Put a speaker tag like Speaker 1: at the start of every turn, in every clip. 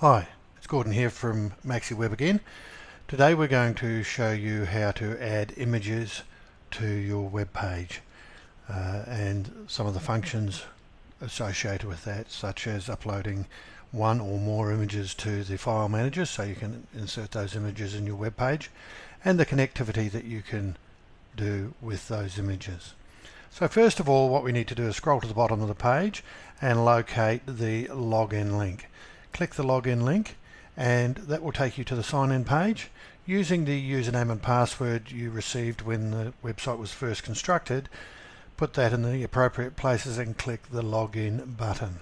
Speaker 1: Hi, it's Gordon here from Maxxeweb again. Today we're going to show you how to add images to your web page and some of the functions associated with that, such as uploading one or more images to the file manager so you can insert those images in your web page, and the connectivity that you can do with those images. So first of all, what we need to do is scroll to the bottom of the page and locate the login link. Click the login link and that will take you to the sign-in page. Using the username and password you received when the website was first constructed, put that in the appropriate places and click the login button.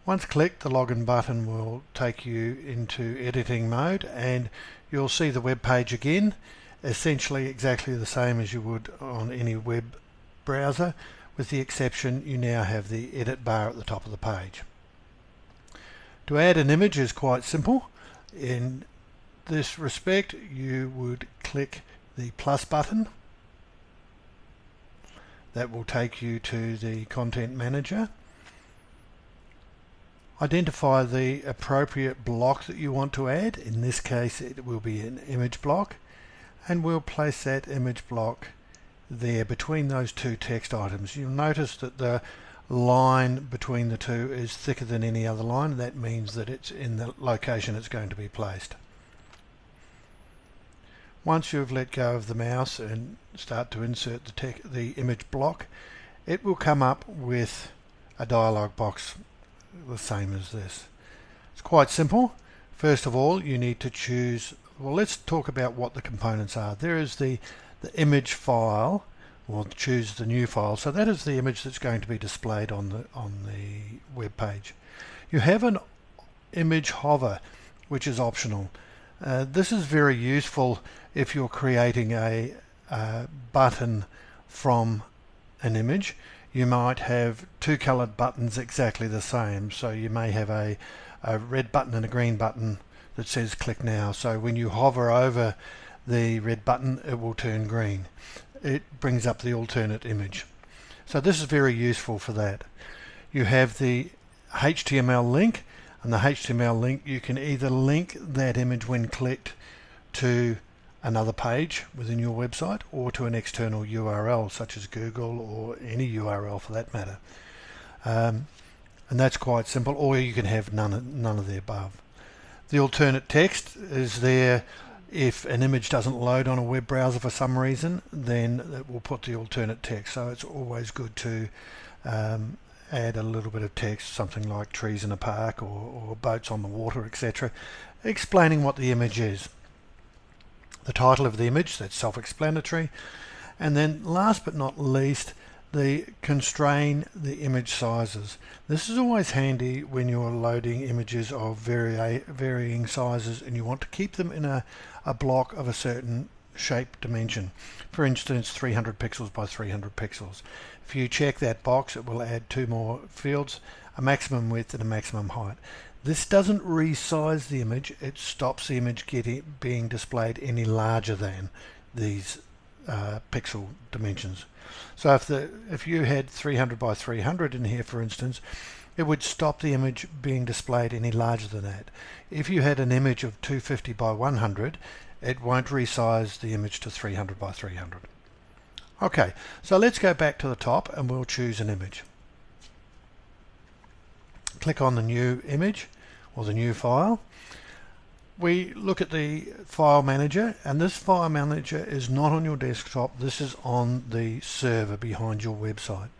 Speaker 1: Once clicked, the login button will take you into editing mode and you'll see the web page again, essentially exactly the same as you would on any web browser, with the exception you now have the edit bar at the top of the page. To add an image is quite simple. In this respect, you would click the plus button. That will take you to the content manager. Identify the appropriate block that you want to add. In this case, it will be an image block, and we'll place that image block there between those two text items. You'll notice that the line between the two is thicker than any other line. That means that it's in the location it's going to be placed. Once you've let go of the mouse and start to insert the image block, it will come up with a dialog box the same as this. It's quite simple. First of all, you need to choose, well, let's talk about what the components are. There is the image file. We'll choose the new file. So that is the image that's going to be displayed on the web page. You have an image hover, which is optional. This is very useful if you're creating a button from an image. You might have two colored buttons exactly the same. So you may have a red button and a green button that says click now. So when you hover over the red button, it will turn green. It brings up the alternate image. So this is very useful for that. You have the HTML link, and the HTML link, you can either link that image when clicked to another page within your website or to an external URL such as Google or any URL for that matter. And that's quite simple, or you can have none of the above. The alternate text is there. If an image doesn't load on a web browser for some reason, then it will put the alternate text. So it's always good to add a little bit of text, something like trees in a park or boats on the water, etc., explaining what the image is. The title of the image, that's self-explanatory. And then last but not least, constrain the image sizes. This is always handy when you're loading images of varying sizes and you want to keep them in a block of a certain shape dimension. For instance, 300 pixels by 300 pixels. If you check that box, it will add two more fields, a maximum width and a maximum height. This doesn't resize the image, it stops the image being displayed any larger than these pixel dimensions. So if you had 300 by 300 in here, for instance, it would stop the image being displayed any larger than that. If you had an image of 250 by 100, it won't resize the image to 300 by 300. Okay, so let's go back to the top and we'll choose an image. Click on the new image or the new file. We look at the file manager, and this file manager is not on your desktop. This is on the server behind your website,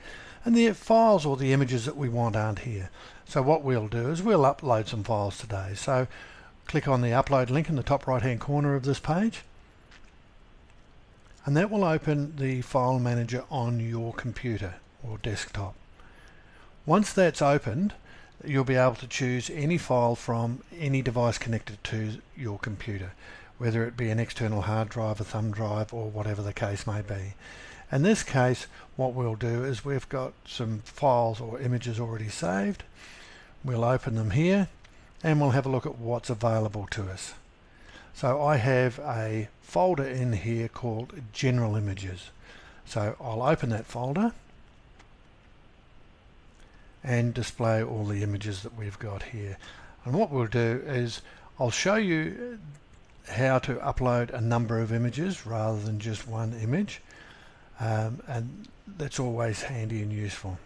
Speaker 1: and the files or the images that we want aren't here. So what we'll do is we'll upload some files today. So click on the upload link in the top right hand corner of this page, and that will open the file manager on your computer or desktop. Once that's opened, you'll be able to choose any file from any device connected to your computer, whether it be an external hard drive, a thumb drive, or whatever the case may be. In this case, what we'll do is we've got some files or images already saved. We'll open them here and we'll have a look at what's available to us. So I have a folder in here called General Images. So I'll open that folder and display all the images that we've got here. And what we'll do is I'll show you how to upload a number of images rather than just one image, and that's always handy and useful.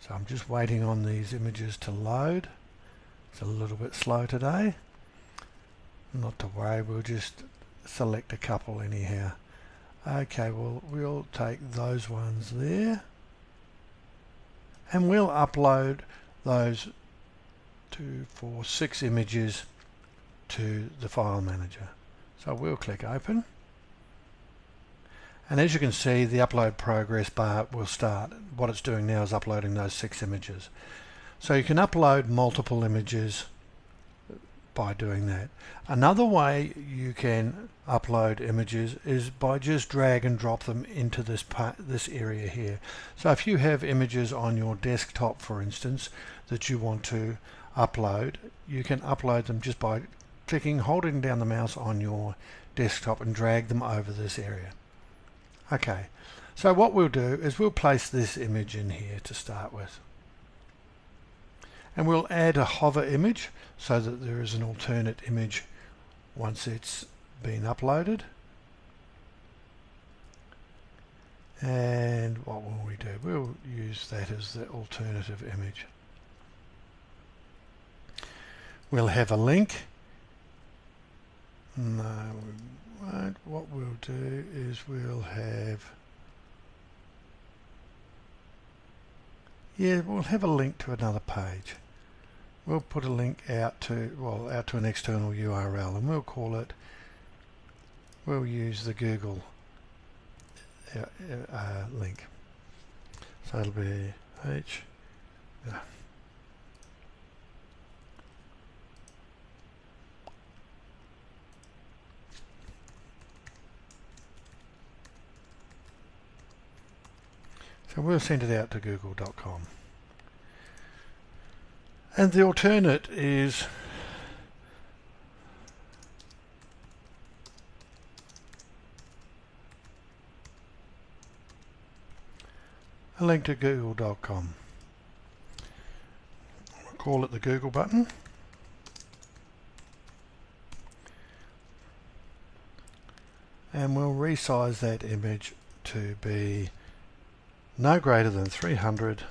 Speaker 1: So I'm just waiting on these images to load. It's a little bit slow today. Not to worry, we'll just select a couple anyhow. Okay, well, we'll take those ones there and we'll upload those 2, 4, 6 images to the file manager. So we'll click open, and as you can see, the upload progress bar will start. What it's doing now is uploading those 6 images. So you can upload multiple images by doing that. Another way you can upload images is by just drag and drop them into this area here. So if you have images on your desktop, for instance, that you want to upload, you can upload them just by holding down the mouse on your desktop and drag them over this area. Okay, so what we'll do is we'll place this image in here to start with. And we'll add a hover image so that there is an alternate image once it's been uploaded. And what will we do? We'll use that as the alternative image. We'll have a link. No, we won't. What we'll do is we'll have a link to another page. We'll put a link out to an external URL, and we'll use the Google link. So it'll be so we'll send it out to google.com. And the alternate is a link to google.com. We'll call it the Google button. And we'll resize that image to be no greater than 300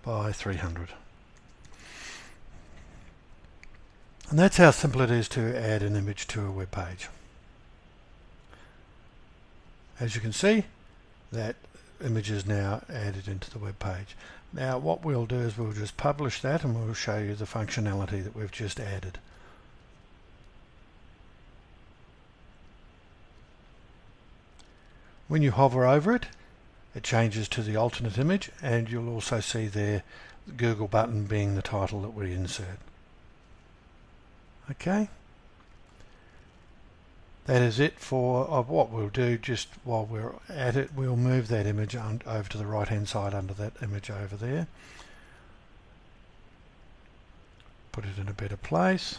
Speaker 1: by 300. And that's how simple it is to add an image to a web page. As you can see, that image is now added into the web page. Now what we'll do is we'll just publish that, and we'll show you the functionality that we've just added. When you hover over it, it changes to the alternate image, and you'll also see there the Google button being the title that we insert. Okay, that is it for what we'll do. Just while we're at it, we'll move that image over to the right hand side under that image over there, put it in a better place.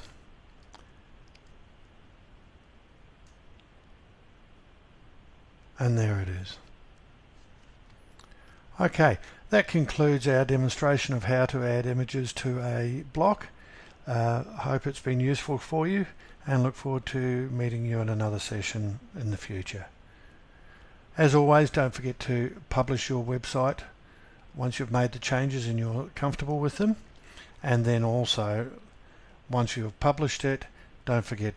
Speaker 1: And there it is. Okay, that concludes our demonstration of how to add images to a block. Hope it's been useful for you, and look forward to meeting you in another session in the future. As always, don't forget to publish your website once you've made the changes and you're comfortable with them, and then also once you've published it, don't forget